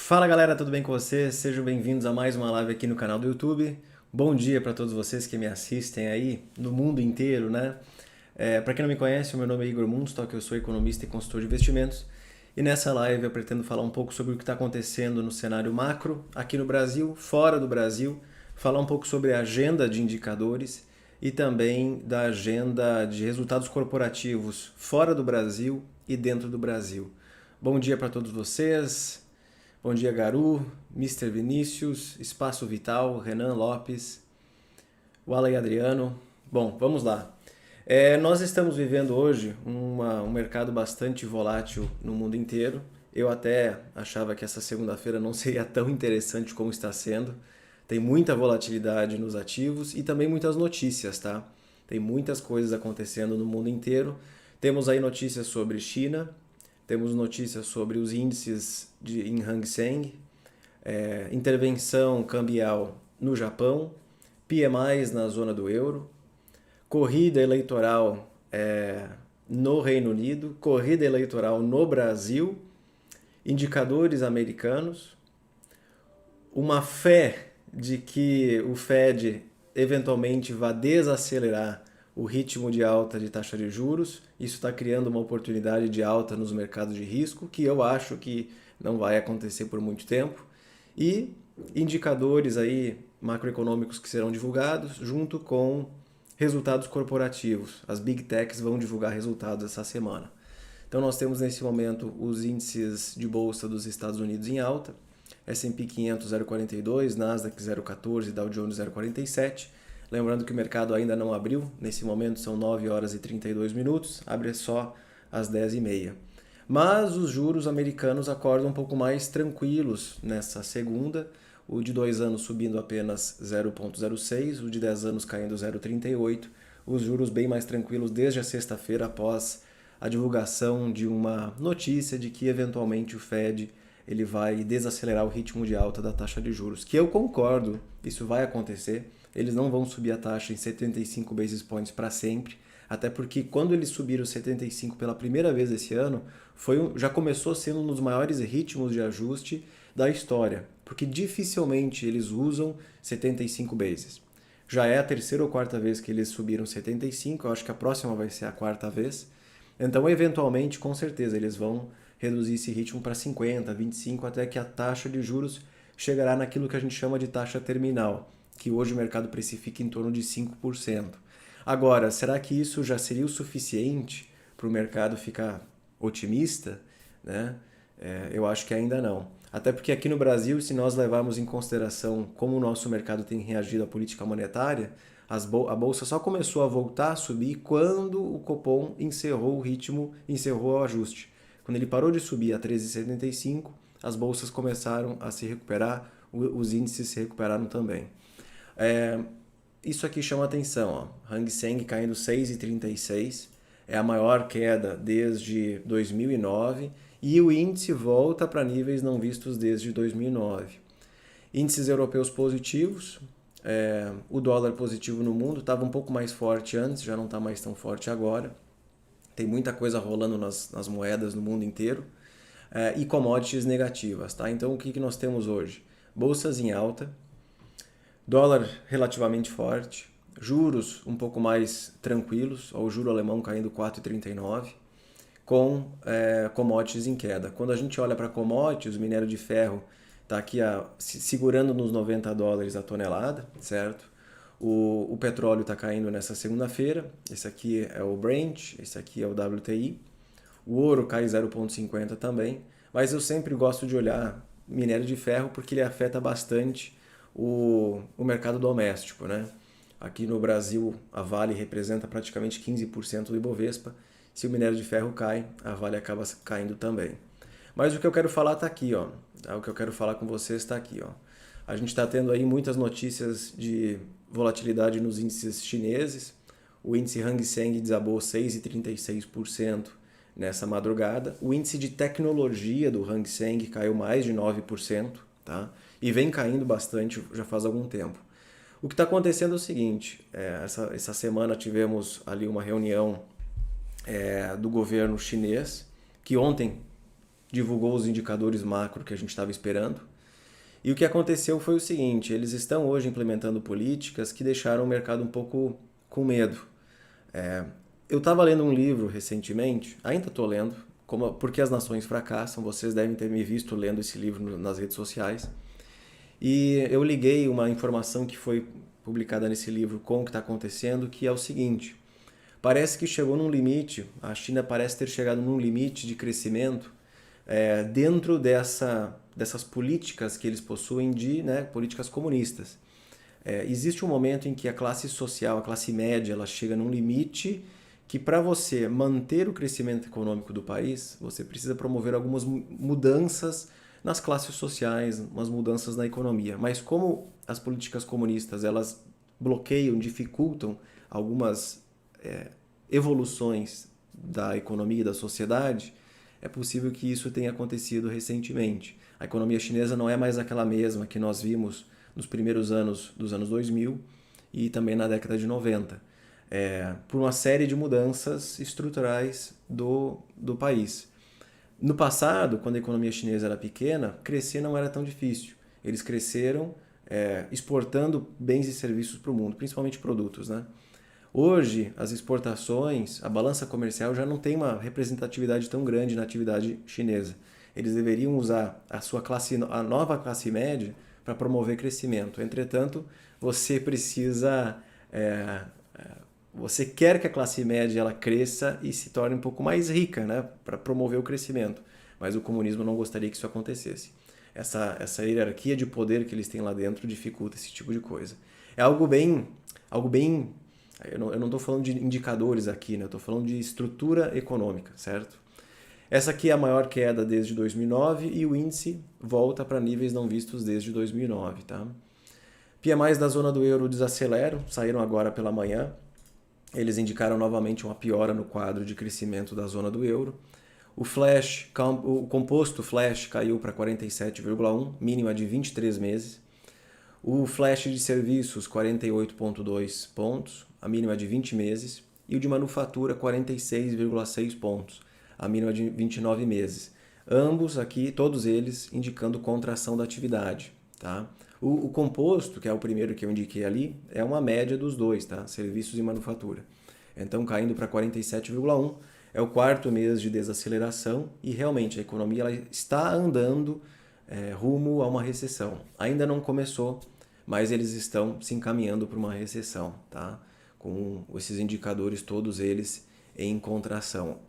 Fala galera, tudo bem com vocês? Sejam bem-vindos a mais uma live aqui no canal do YouTube. Bom dia para todos vocês que me assistem aí no mundo inteiro, né? Para quem não me conhece, o meu nome é Igor Mundstok, eu sou economista e consultor de investimentos. E nessa live eu pretendo falar um pouco sobre o que está acontecendo no cenário macro, aqui no Brasil, fora do Brasil, falar um pouco sobre a agenda de indicadores e também da agenda de resultados corporativos fora do Brasil e dentro do Brasil. Bom dia para todos vocês. Bom dia, Garu, Mr. Vinícius, Espaço Vital, Renan Lopes, Wala Adriano. Bom, vamos lá. Nós estamos vivendo hoje um mercado bastante volátil no mundo inteiro. Eu até achava que essa segunda-feira não seria tão interessante como está sendo. Tem muita volatilidade nos ativos e também muitas notícias, tá? Tem muitas coisas acontecendo no mundo inteiro. Temos aí notícias sobre China, temos notícias sobre os índices em Hang Seng, intervenção cambial no Japão, PMIs na zona do euro, corrida eleitoral no Reino Unido, corrida eleitoral no Brasil, indicadores americanos, uma fé de que o Fed eventualmente vá desacelerar o ritmo de alta de taxa de juros. Isso está criando uma oportunidade de alta nos mercados de risco, que eu acho que não vai acontecer por muito tempo. E indicadores aí macroeconômicos que serão divulgados junto com resultados corporativos. As Big Techs vão divulgar resultados essa semana. Então nós temos nesse momento os índices de bolsa dos Estados Unidos em alta, S&P 500 0,42, Nasdaq 0,14, Dow Jones 0,47. Lembrando que o mercado ainda não abriu, nesse momento são 9 horas e 32 minutos, abre só às 10h30. Mas os juros americanos acordam um pouco mais tranquilos nessa segunda, o de 2 anos subindo apenas 0,06, o de 10 anos caindo 0,38, os juros bem mais tranquilos desde a sexta-feira após a divulgação de uma notícia de que eventualmente o Fed ele vai desacelerar o ritmo de alta da taxa de juros, que eu concordo, isso vai acontecer. Eles não vão subir a taxa em 75 basis points para sempre, até porque quando eles subiram 75 pela primeira vez esse ano, já começou sendo um dos maiores ritmos de ajuste da história, porque dificilmente eles usam 75 basis. Já é a terceira ou quarta vez que eles subiram 75, eu acho que a próxima vai ser a quarta vez. Então, eventualmente, com certeza, eles vão reduzir esse ritmo para 50, 25, até que a taxa de juros chegará naquilo que a gente chama de taxa terminal, que hoje o mercado precifica em torno de 5%. Agora, será que isso já seria o suficiente para o mercado ficar otimista? Né? Eu acho que ainda não. Até porque aqui no Brasil, se nós levarmos em consideração como o nosso mercado tem reagido à política monetária, a Bolsa só começou a voltar a subir quando o Copom encerrou o ajuste. Quando ele parou de subir a 13,75, as bolsas começaram a se recuperar, os índices se recuperaram também. Isso aqui chama atenção, ó. Hang Seng caindo 6,36, é a maior queda desde 2009 e o índice volta para níveis não vistos desde 2009. Índices europeus positivos, o dólar positivo no mundo, estava um pouco mais forte antes, já não está mais tão forte agora. Tem muita coisa rolando nas moedas no mundo inteiro. E commodities negativas, tá? Então o que nós temos hoje? Bolsas em alta, dólar relativamente forte, juros um pouco mais tranquilos, o juro alemão caindo 4,39, com commodities em queda. Quando a gente olha para commodities, o minério de ferro está aqui segurando nos $90 a tonelada, certo? O petróleo está caindo nessa segunda-feira, esse aqui é o Brent, esse aqui é o WTI. O ouro cai 0,50 também, mas eu sempre gosto de olhar minério de ferro porque ele afeta bastante o mercado doméstico, né? Aqui no Brasil, a Vale representa praticamente 15% do Ibovespa. Se o minério de ferro cai, a Vale acaba caindo também. Mas o que eu quero falar está aqui, ó. O que eu quero falar com vocês está aqui, ó. A gente está tendo aí muitas notícias de volatilidade nos índices chineses. O índice Hang Seng desabou 6,36% nessa madrugada. O índice de tecnologia do Hang Seng caiu mais de 9%, tá? E vem caindo bastante já faz algum tempo. O que está acontecendo é o seguinte, essa semana tivemos ali uma reunião do governo chinês, que ontem divulgou os indicadores macro que a gente estava esperando. E o que aconteceu foi o seguinte, eles estão hoje implementando políticas que deixaram o mercado um pouco com medo. Eu estava lendo um livro recentemente, ainda estou lendo, Porque as Nações Fracassam, vocês devem ter me visto lendo esse livro nas redes sociais. E eu liguei uma informação que foi publicada nesse livro com o que está acontecendo, que é o seguinte, parece que chegou num limite, a China parece ter chegado num limite de crescimento dentro dessas políticas que eles possuem políticas comunistas. Existe um momento em que a classe social, a classe média, ela chega num limite que para você manter o crescimento econômico do país, você precisa promover algumas mudanças nas classes sociais, umas mudanças na economia. Mas como as políticas comunistas elas bloqueiam, dificultam algumas evoluções da economia e da sociedade, é possível que isso tenha acontecido recentemente. A economia chinesa não é mais aquela mesma que nós vimos nos primeiros anos dos anos 2000 e também na década de 90, por uma série de mudanças estruturais do país. No passado, quando a economia chinesa era pequena, crescer não era tão difícil. Eles cresceram exportando bens e serviços para o mundo, principalmente produtos, né? Hoje, as exportações, a balança comercial já não tem uma representatividade tão grande na atividade chinesa. Eles deveriam usar a nova classe média para promover crescimento. Entretanto, você você quer que a classe média ela cresça e se torne um pouco mais rica, né, para promover o crescimento. Mas o comunismo não gostaria que isso acontecesse. Essa hierarquia de poder que eles têm lá dentro dificulta esse tipo de coisa. É algo bem eu não estou falando de indicadores aqui, né? Eu estou falando de estrutura econômica, certo? Essa aqui é a maior queda desde 2009 e o índice volta para níveis não vistos desde 2009, tá? PMIs da zona do euro desaceleram, saíram agora pela manhã. Eles indicaram novamente uma piora no quadro de crescimento da zona do euro. O composto flash caiu para 47,1, mínima de 23 meses. O flash de serviços, 48,2 pontos, a mínima de 20 meses. E o de manufatura, 46,6 pontos, a mínima de 29 meses. Ambos aqui, todos eles, indicando contração da atividade. Tá? O composto, que é o primeiro que eu indiquei ali, é uma média dos dois, tá? Serviços e manufatura. Então, caindo para 47,1, é o quarto mês de desaceleração e realmente a economia ela está andando rumo a uma recessão. Ainda não começou, mas eles estão se encaminhando para uma recessão, tá? Com esses indicadores, todos eles em contração.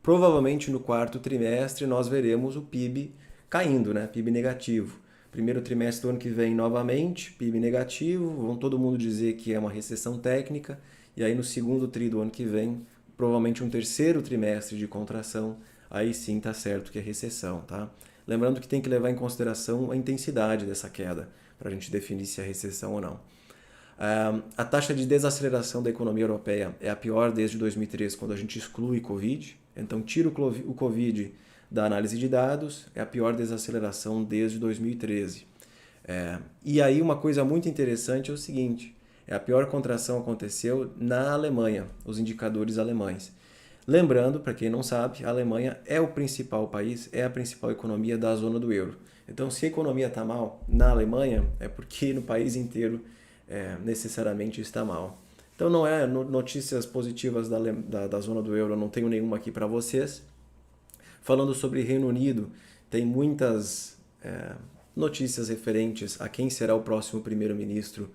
Provavelmente no quarto trimestre nós veremos o PIB caindo, né? PIB negativo. Primeiro trimestre do ano que vem novamente, PIB negativo, vão todo mundo dizer que é uma recessão técnica, e aí no segundo tri do ano que vem, provavelmente um terceiro trimestre de contração, aí sim está certo que é recessão, tá? Lembrando que tem que levar em consideração a intensidade dessa queda, para a gente definir se é recessão ou não. A taxa de desaceleração da economia europeia é a pior desde 2003, quando a gente exclui Covid. Então, tira o Covid da análise de dados, é a pior desaceleração desde 2013. E aí uma coisa muito interessante é o seguinte, a pior contração aconteceu na Alemanha, os indicadores alemães. Lembrando, para quem não sabe, a Alemanha é o principal país, é a principal economia da zona do euro. Então, se a economia está mal na Alemanha, é porque no país inteiro necessariamente está mal. Então, não é notícias positivas da zona do euro, eu não tenho nenhuma aqui para vocês. Falando sobre Reino Unido, tem muitas notícias referentes a quem será o próximo primeiro-ministro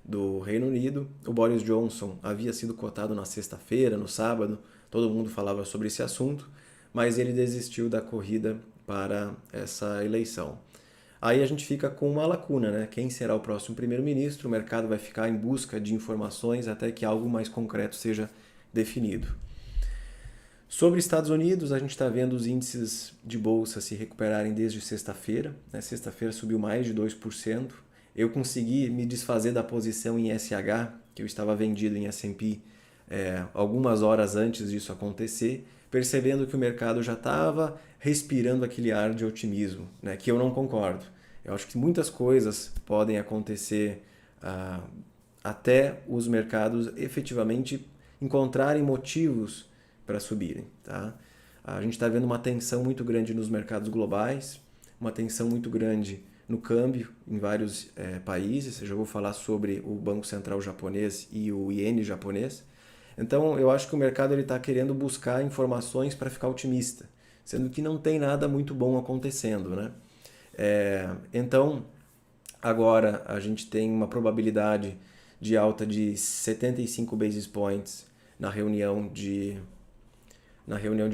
do Reino Unido. O Boris Johnson havia sido cotado na sexta-feira, no sábado, todo mundo falava sobre esse assunto, mas ele desistiu da corrida para essa eleição. Aí a gente fica com uma lacuna, né? Quem será o próximo primeiro-ministro? O mercado vai ficar em busca de informações até que algo mais concreto seja definido. Sobre Estados Unidos, a gente está vendo os índices de bolsa se recuperarem desde sexta-feira. Sexta-feira subiu mais de 2%. Eu consegui me desfazer da posição em SH, que eu estava vendido em S&P algumas horas antes disso acontecer, percebendo que o mercado já estava respirando aquele ar de otimismo, né, que eu não concordo. Eu acho que muitas coisas podem acontecer até os mercados efetivamente encontrarem motivos para subirem. Tá? A gente está vendo uma tensão muito grande nos mercados globais, uma tensão muito grande no câmbio em vários países. Eu já vou falar sobre o Banco Central japonês e o iene japonês. Então, eu acho que o mercado está querendo buscar informações para ficar otimista, sendo que não tem nada muito bom acontecendo, né? Então, agora a gente tem uma probabilidade de alta de 75 basis points na reunião de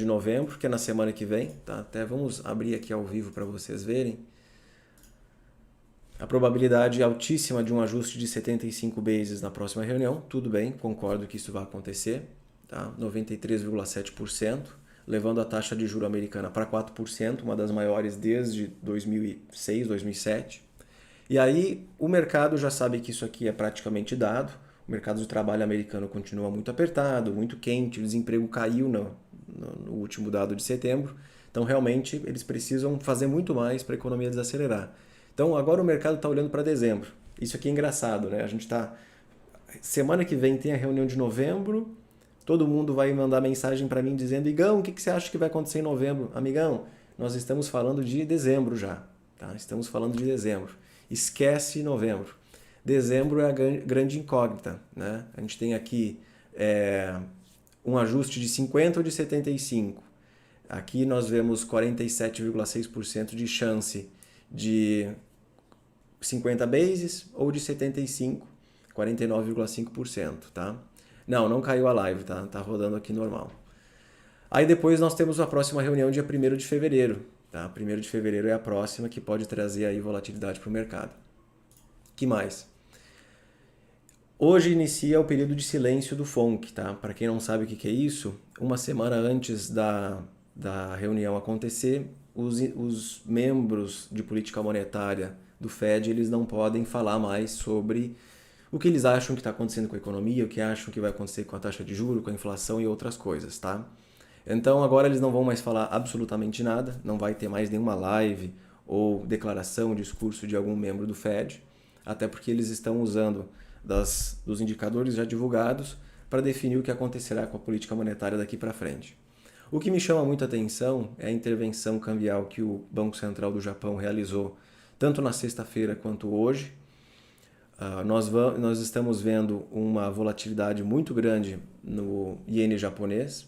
novembro, que é na semana que vem, tá? Até vamos abrir aqui ao vivo para vocês verem. A probabilidade altíssima de um ajuste de 75 bases na próxima reunião, tudo bem, concordo que isso vai acontecer, tá? 93,7%, levando a taxa de juro americana para 4%, uma das maiores desde 2006, 2007. E aí o mercado já sabe que isso aqui é praticamente dado, o mercado de trabalho americano continua muito apertado, muito quente, o desemprego caiu no último dado de setembro, então realmente eles precisam fazer muito mais para a economia desacelerar. Então agora o mercado está olhando para dezembro. Isso aqui é engraçado, né? A gente está... Semana que vem tem a reunião de novembro, todo mundo vai mandar mensagem para mim dizendo: Igão, o que você acha que vai acontecer em novembro? Amigão, nós estamos falando de dezembro já, tá? Estamos falando de dezembro. Esquece novembro. Dezembro é a grande incógnita, né? A gente tem aqui um ajuste de 50 ou de 75. Aqui nós vemos 47,6% de chance de 50 bases ou de 75, 49,5%, tá? Não caiu a live, tá? Tá rodando aqui normal. Aí depois nós temos a próxima reunião dia 1º de fevereiro, tá? 1º de fevereiro é a próxima que pode trazer aí volatilidade para o mercado. Que mais? Hoje inicia o período de silêncio do FONC, tá? Para quem não sabe o que é isso, uma semana antes da reunião acontecer, os membros de política monetária do Fed, eles não podem falar mais sobre o que eles acham que está acontecendo com a economia, o que acham que vai acontecer com a taxa de juros, com a inflação e outras coisas, tá? Então agora eles não vão mais falar absolutamente nada, não vai ter mais nenhuma live ou declaração, discurso de algum membro do Fed, até porque eles estão usando dos indicadores já divulgados para definir o que acontecerá com a política monetária daqui para frente. O que me chama muita atenção é a intervenção cambial que o Banco Central do Japão realizou tanto na sexta-feira quanto hoje. Nós estamos vendo uma volatilidade muito grande no iene japonês.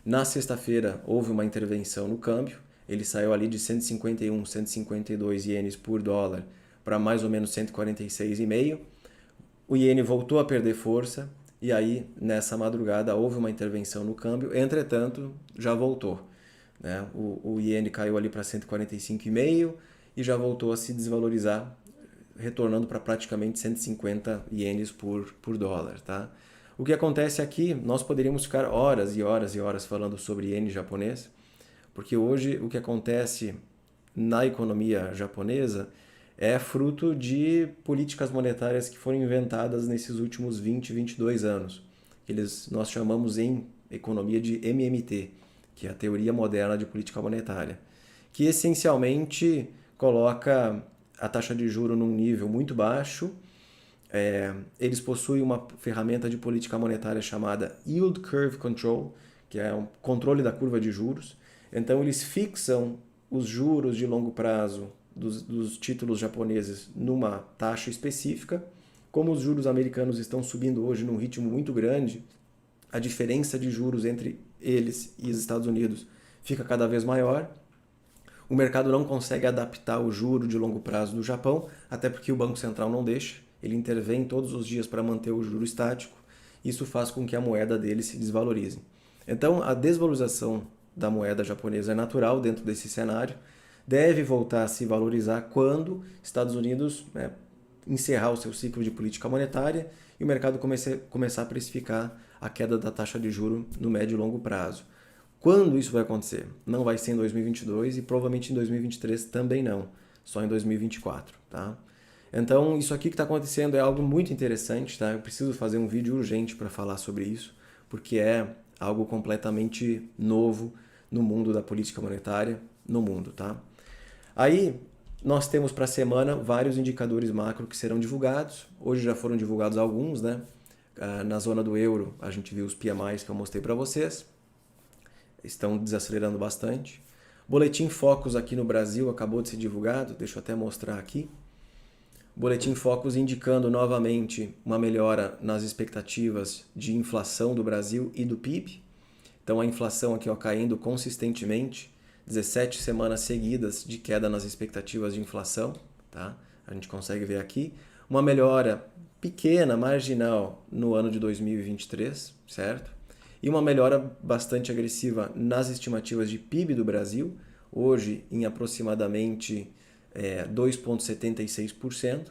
Na sexta-feira houve uma intervenção no câmbio, ele saiu ali de 151, 152 ienes por dólar para mais ou menos 146,5. O iene voltou a perder força e aí nessa madrugada houve uma intervenção no câmbio, entretanto já voltou, né? O iene caiu ali para 145,5 e já voltou a se desvalorizar, retornando para praticamente 150 ienes por dólar, tá? O que acontece aqui, nós poderíamos ficar horas e horas e horas falando sobre iene japonês, porque hoje o que acontece na economia japonesa é fruto de políticas monetárias que foram inventadas nesses últimos 20, 22 anos. Nós chamamos em economia de MMT, que é a teoria moderna de política monetária, que essencialmente coloca a taxa de juros num nível muito baixo. Eles possuem uma ferramenta de política monetária chamada Yield Curve Control, que é um controle da curva de juros. Então eles fixam os juros de longo prazo dos títulos japoneses numa taxa específica. Como os juros americanos estão subindo hoje num ritmo muito grande, a diferença de juros entre eles e os Estados Unidos fica cada vez maior. O mercado não consegue adaptar o juro de longo prazo do Japão, até porque o Banco Central não deixa. Ele intervém todos os dias para manter o juro estático. Isso faz com que a moeda dele se desvalorize. Então, a desvalorização da moeda japonesa é natural dentro desse cenário. Deve voltar a se valorizar quando Estados Unidos encerrar o seu ciclo de política monetária e o mercado começar a precificar a queda da taxa de juro no médio e longo prazo. Quando isso vai acontecer? Não vai ser em 2022 e provavelmente em 2023 também não, só em 2024, tá? Então, isso aqui que está acontecendo é algo muito interessante, tá? Eu preciso fazer um vídeo urgente para falar sobre isso, porque é algo completamente novo no mundo da política monetária, no mundo, tá? Aí, nós temos para a semana vários indicadores macro que serão divulgados. Hoje já foram divulgados alguns, né? Na zona do euro, a gente viu os PMIs que eu mostrei para vocês. estão desacelerando bastante. Boletim Focus aqui no Brasil acabou de ser divulgado, deixa eu até mostrar aqui. Boletim Focus indicando novamente uma melhora nas expectativas de inflação do Brasil e do PIB. Então a inflação aqui caindo consistentemente, 17 semanas seguidas de queda nas expectativas de inflação, tá? A gente consegue ver aqui uma melhora pequena, marginal no ano de 2023, certo? E uma melhora bastante agressiva nas estimativas de PIB do Brasil, hoje em aproximadamente 2,76%,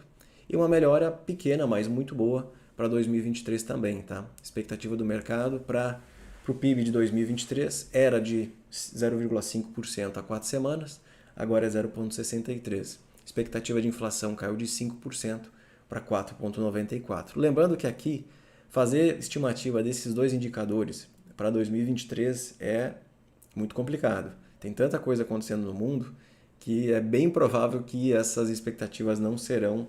e uma melhora pequena, mas muito boa, para 2023 também, tá? Expectativa do mercado para o PIB de 2023 era de 0,5% há 4 semanas, agora é 0,63%. Expectativa de inflação caiu de 5% para 4,94%. Lembrando que aqui, fazer estimativa desses dois indicadores para 2023 é muito complicado. Tem tanta coisa acontecendo no mundo que é bem provável que essas expectativas não serão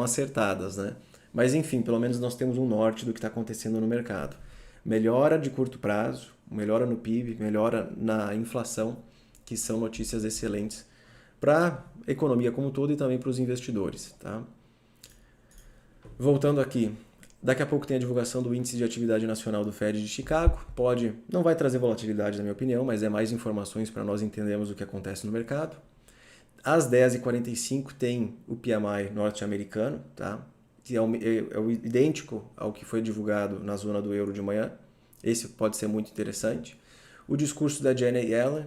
acertadas, né? Mas enfim, pelo menos nós temos um norte do que está acontecendo no mercado. Melhora de curto prazo, melhora no PIB, melhora na inflação, que são notícias excelentes para a economia como um todo e também para os investidores, tá? Voltando aqui, daqui a pouco tem a divulgação do Índice de Atividade Nacional do Fed de Chicago. Não vai trazer volatilidade na minha opinião, mas é mais informações para nós entendermos o que acontece no mercado. Às 10h45 tem o PMI norte-americano, tá? Que é idêntico ao que foi divulgado na zona do euro de manhã. Esse pode ser muito interessante. O discurso da Janet Yellen,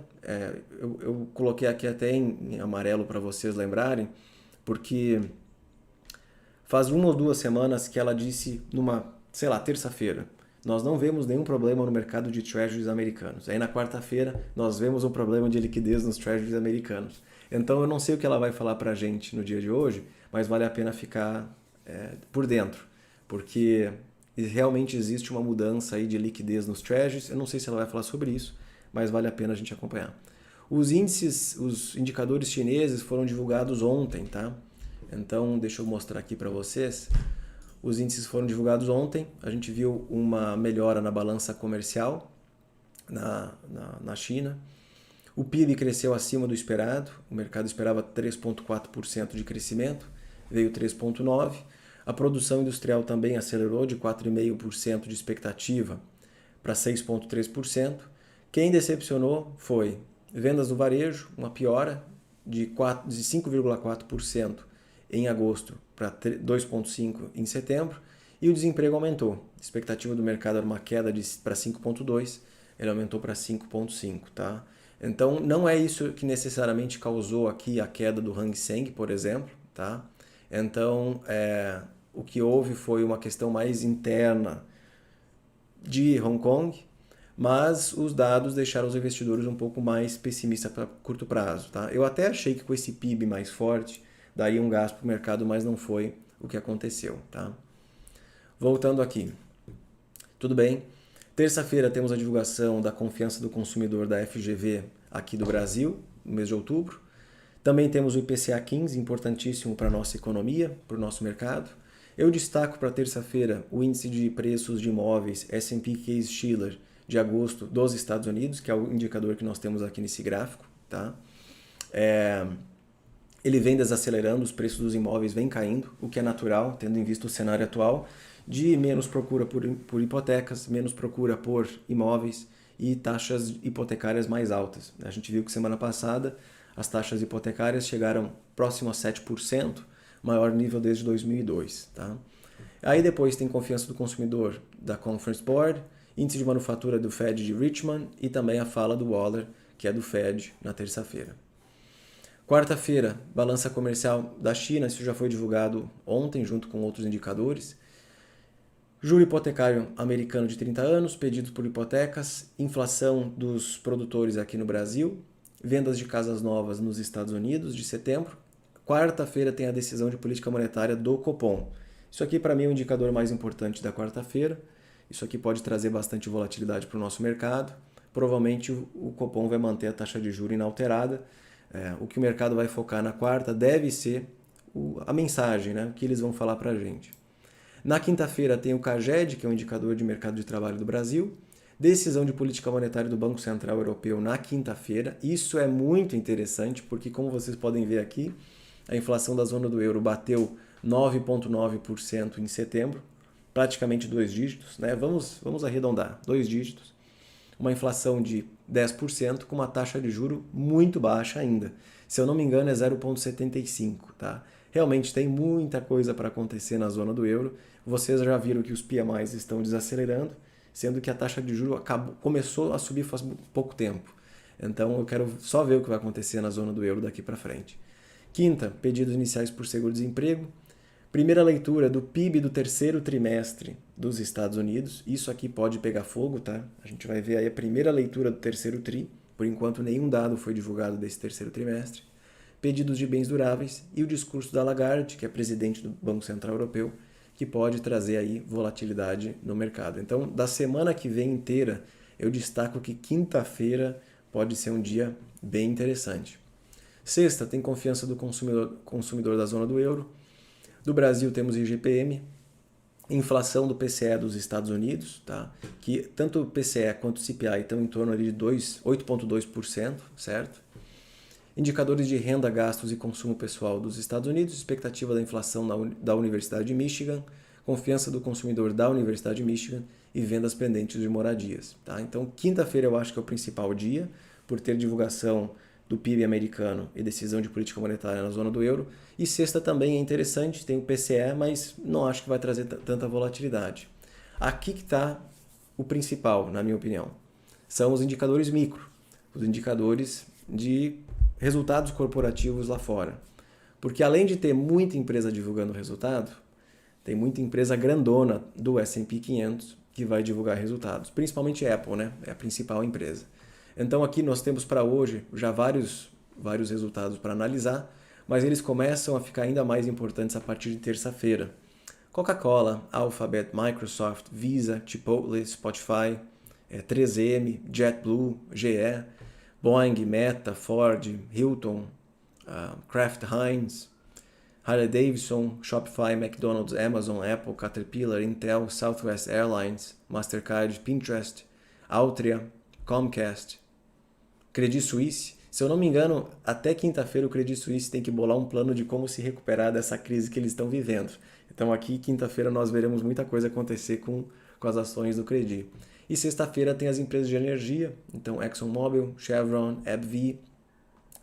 eu coloquei aqui até em amarelo para vocês lembrarem, porque faz 1 ou 2 semanas que ela disse numa, terça-feira, nós não vemos nenhum problema no mercado de treasuries americanos. Aí na quarta-feira nós vemos um problema de liquidez nos treasuries americanos. Então eu não sei o que ela vai falar para a gente no dia de hoje, mas vale a pena ficar por dentro, porque realmente existe uma mudança aí de liquidez nos treasuries. Eu não sei se ela vai falar sobre isso, mas vale a pena a gente acompanhar. Os indicadores chineses foram divulgados ontem, tá? Então deixa eu mostrar aqui para vocês. Os índices foram divulgados ontem, a gente viu uma melhora na balança comercial na China. O PIB cresceu acima do esperado, o mercado esperava 3,4% de crescimento, veio 3,9%. A produção industrial também acelerou de 4,5% de expectativa para 6,3%. Quem decepcionou foi vendas no varejo, uma piora de 5,4% em agosto para 2,5% em setembro, e o desemprego aumentou. A expectativa do mercado era uma queda para 5,2%, ele aumentou para 5,5%. Tá? Então, não é isso que necessariamente causou aqui a queda do Hang Seng, por exemplo. Tá? Então, o que houve foi uma questão mais interna de Hong Kong, mas os dados deixaram os investidores um pouco mais pessimistas para curto prazo. Tá? Eu até achei que com esse PIB mais forte, daria um gasto para o mercado, mas não foi o que aconteceu. Tá? Voltando aqui. Tudo bem? Terça-feira temos a divulgação da confiança do consumidor da FGV aqui do Brasil, no mês de outubro. Também temos o IPCA 15, importantíssimo para a nossa economia, para o nosso mercado. Eu destaco para terça-feira o índice de preços de imóveis S&P Case-Shiller de agosto dos Estados Unidos, que é o indicador que nós temos aqui nesse gráfico. Tá? Ele vem desacelerando, os preços dos imóveis vêm caindo, o que é natural, tendo em vista o cenário atual de menos procura por hipotecas, menos procura por imóveis e taxas hipotecárias mais altas. A gente viu que semana passada as taxas hipotecárias chegaram próximo a 7%, maior nível desde 2002. Tá? Aí depois tem confiança do consumidor da Conference Board, índice de manufatura do Fed de Richmond e também a fala do Waller, que é do Fed, na terça-feira. Quarta-feira, balança comercial da China, isso já foi divulgado ontem junto com outros indicadores. Juro hipotecário americano de 30 anos, pedidos por hipotecas, inflação dos produtores aqui no Brasil, vendas de casas novas nos Estados Unidos de setembro. Quarta-feira tem a decisão de política monetária do Copom. Isso aqui para mim é o indicador mais importante da quarta-feira. Isso aqui pode trazer bastante volatilidade para o nosso mercado. Provavelmente o Copom vai manter a taxa de juros inalterada. O que o mercado vai focar na quarta deve ser a mensagem, né? O que eles vão falar para a gente. Na quinta-feira tem o CAGED, que é o indicador de mercado de trabalho do Brasil. Decisão de política monetária do Banco Central Europeu na quinta-feira. Isso é muito interessante porque, como vocês podem ver aqui, a inflação da zona do euro bateu 9,9% em setembro, praticamente 2 dígitos, né? Vamos arredondar, 2 dígitos. Uma inflação de 10% com uma taxa de juro muito baixa ainda. Se eu não me engano, é 0,75, tá? Realmente tem muita coisa para acontecer na zona do euro. Vocês já viram que os PMIs estão desacelerando, sendo que a taxa de juros começou a subir faz pouco tempo. Então eu quero só ver o que vai acontecer na zona do euro daqui para frente. Quinta, pedidos iniciais por seguro-desemprego. Primeira leitura do PIB do terceiro trimestre dos Estados Unidos. Isso aqui pode pegar fogo, tá? A gente vai ver aí a primeira leitura do terceiro tri. Por enquanto, nenhum dado foi divulgado desse terceiro trimestre. Pedidos de bens duráveis e o discurso da Lagarde, que é presidente do Banco Central Europeu, que pode trazer aí volatilidade no mercado. Então, da semana que vem inteira, eu destaco que quinta-feira pode ser um dia bem interessante. Sexta, tem confiança do consumidor da zona do euro. Do Brasil temos IGPM, inflação do PCE dos Estados Unidos, tá? Que tanto o PCE quanto o CPI estão em torno ali de 8,2%, certo? Indicadores de renda, gastos e consumo pessoal dos Estados Unidos, expectativa da inflação da Universidade de Michigan, confiança do consumidor da Universidade de Michigan e vendas pendentes de moradias. Tá? Então, quinta-feira eu acho que é o principal dia, por ter divulgação do PIB americano e decisão de política monetária na zona do euro. E sexta também é interessante, tem o PCE, mas não acho que vai trazer tanta volatilidade. Aqui que está o principal, na minha opinião. São os indicadores micro, os indicadores de resultados corporativos lá fora. Porque além de ter muita empresa divulgando resultado, tem muita empresa grandona do S&P 500 que vai divulgar resultados. Principalmente a Apple, né? É a principal empresa. Então aqui nós temos para hoje já vários resultados para analisar, mas eles começam a ficar ainda mais importantes a partir de terça-feira. Coca-Cola, Alphabet, Microsoft, Visa, Chipotle, Spotify, 3M, JetBlue, GE, Boeing, Meta, Ford, Hilton, Kraft Heinz, Harley-Davidson, Shopify, McDonald's, Amazon, Apple, Caterpillar, Intel, Southwest Airlines, Mastercard, Pinterest, Altria, Comcast, Credit Suisse. Se eu não me engano, até quinta-feira o Credit Suisse tem que bolar um plano de como se recuperar dessa crise que eles estão vivendo. Então aqui, quinta-feira, nós veremos muita coisa acontecer com as ações do Credit. E sexta-feira tem as empresas de energia, então ExxonMobil, Chevron, AbbVie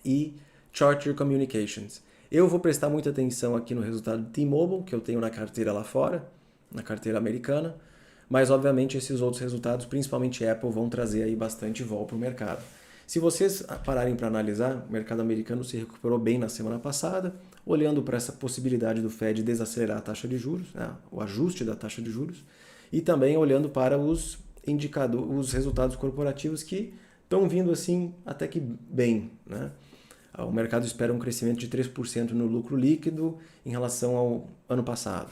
e Charter Communications. Eu vou prestar muita atenção aqui no resultado do T-Mobile, que eu tenho na carteira lá fora, na carteira americana, mas obviamente esses outros resultados, principalmente Apple, vão trazer aí bastante vol para o mercado. Se vocês pararem para analisar, o mercado americano se recuperou bem na semana passada, olhando para essa possibilidade do Fed desacelerar a taxa de juros, né, o ajuste da taxa de juros, e também olhando para os resultados corporativos que estão vindo assim até que bem, né? O mercado espera um crescimento de 3% no lucro líquido em relação ao ano passado.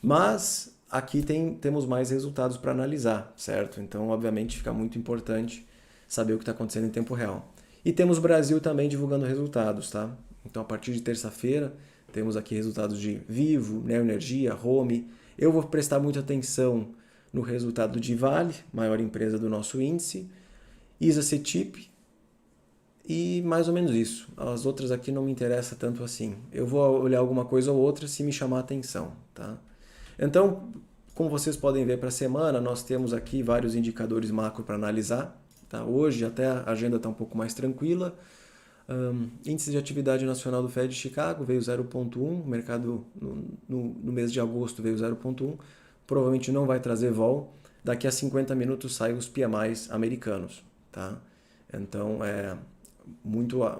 Mas aqui temos mais resultados para analisar, certo? Então, obviamente, fica muito importante saber o que está acontecendo em tempo real. E temos o Brasil também divulgando resultados, tá? Então, a partir de terça-feira, temos aqui resultados de Vivo, Neoenergia, Home. Eu vou prestar muita atenção no resultado de Vale, maior empresa do nosso índice, ISA CETIP, e mais ou menos isso. As outras aqui não me interessam tanto assim. Eu vou olhar alguma coisa ou outra se me chamar a atenção, tá? Então, como vocês podem ver para a semana, nós temos aqui vários indicadores macro para analisar, tá? Hoje até a agenda está um pouco mais tranquila. Índice de atividade nacional do Fed de Chicago veio 0,1, o mercado no mês de agosto veio 0,1, provavelmente não vai trazer vol. Daqui a 50 minutos saem os PMIs americanos, tá? Então,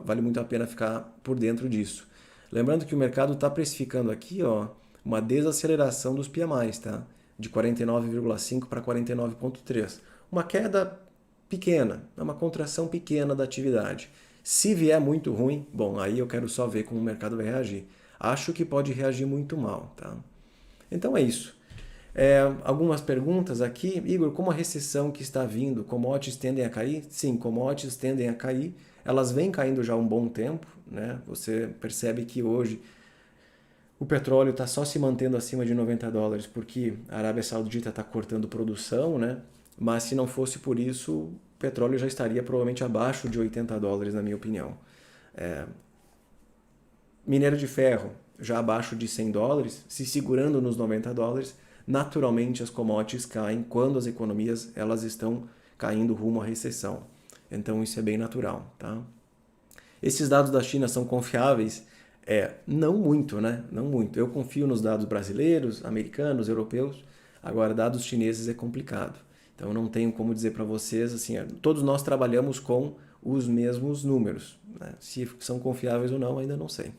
vale muito a pena ficar por dentro disso. Lembrando que o mercado está precificando aqui, ó, uma desaceleração dos PMIs, tá? De 49,5 para 49,3. Uma queda pequena, uma contração pequena da atividade. Se vier muito ruim, bom, aí eu quero só ver como o mercado vai reagir. Acho que pode reagir muito mal, tá? Então é isso. Algumas perguntas aqui. Igor, como a recessão que está vindo, commodities tendem a cair? Sim, commodities tendem a cair. Elas vêm caindo já há um bom tempo, né? Você percebe que hoje o petróleo está só se mantendo acima de $90 porque a Arábia Saudita está cortando produção, né? mas se não fosse por isso, o petróleo já estaria provavelmente abaixo de $80, na minha opinião. Minério de ferro já abaixo de $100, se segurando nos $90, naturalmente as commodities caem quando as economias elas estão caindo rumo à recessão. Então isso é bem natural, tá? Esses dados da China são confiáveis? Não muito, né? Não muito. Eu confio nos dados brasileiros, americanos, europeus. Agora, dados chineses é complicado. Então, eu não tenho como dizer para vocês, assim, todos nós trabalhamos com os mesmos números, né? Se são confiáveis ou não, ainda não sei.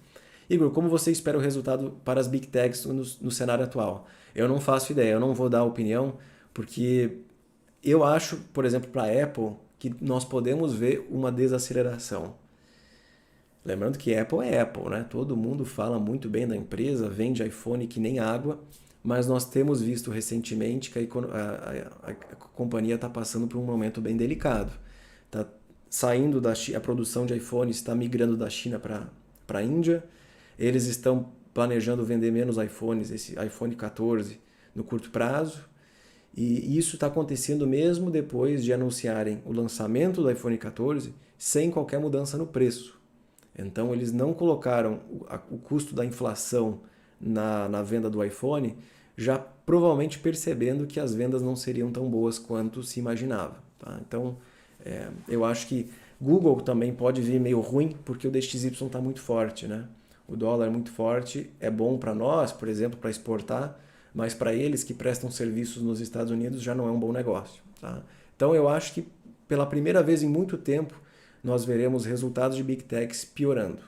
Igor, como você espera o resultado para as Big Techs no cenário atual? Eu não faço ideia, eu não vou dar opinião, porque eu acho, por exemplo, para a Apple, que nós podemos ver uma desaceleração. Lembrando que Apple é Apple, né? Todo mundo fala muito bem da empresa, vende iPhone que nem água, mas nós temos visto recentemente que a companhia está passando por um momento bem delicado. Está saindo da China, a produção de iPhones está migrando da China para a Índia. Eles estão planejando vender menos iPhones, esse iPhone 14, no curto prazo. E isso está acontecendo mesmo depois de anunciarem o lançamento do iPhone 14 sem qualquer mudança no preço. Então, eles não colocaram o custo da inflação na venda do iPhone, já provavelmente percebendo que as vendas não seriam tão boas quanto se imaginava. Tá? Então, eu acho que Google também pode vir meio ruim, porque o DXY está muito forte, né? O dólar é muito forte, é bom para nós, por exemplo, para exportar, mas para eles que prestam serviços nos Estados Unidos já não é um bom negócio. Tá? Então, eu acho que pela primeira vez em muito tempo, nós veremos resultados de Big Techs piorando,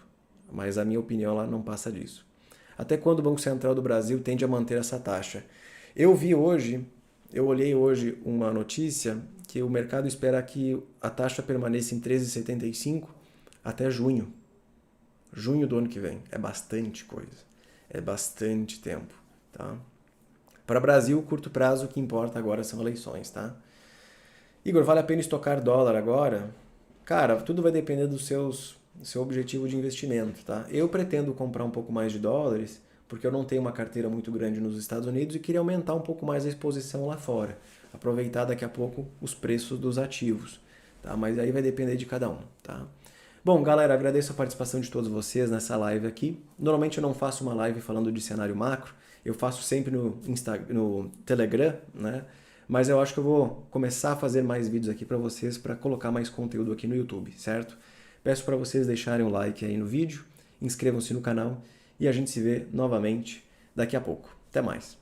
mas a minha opinião lá não passa disso. Até quando o Banco Central do Brasil tende a manter essa taxa? Eu olhei hoje uma notícia que o mercado espera que a taxa permaneça em 13,75 até junho. Junho do ano que vem. É bastante coisa. É bastante tempo. Tá? Para o Brasil, curto prazo, o que importa agora são eleições. Tá? Igor, vale a pena estocar dólar agora? Cara, tudo vai depender do seu objetivo de investimento, tá? Eu pretendo comprar um pouco mais de dólares porque eu não tenho uma carteira muito grande nos Estados Unidos e queria aumentar um pouco mais a exposição lá fora. Aproveitar daqui a pouco os preços dos ativos, tá? Mas aí vai depender de cada um, tá? Bom, galera, agradeço a participação de todos vocês nessa live aqui. Normalmente eu não faço uma live falando de cenário macro, eu faço sempre no Telegram, né? Mas eu acho que eu vou começar a fazer mais vídeos aqui para vocês, para colocar mais conteúdo aqui no YouTube, certo? Peço para vocês deixarem o like aí no vídeo, inscrevam-se no canal e a gente se vê novamente daqui a pouco. Até mais!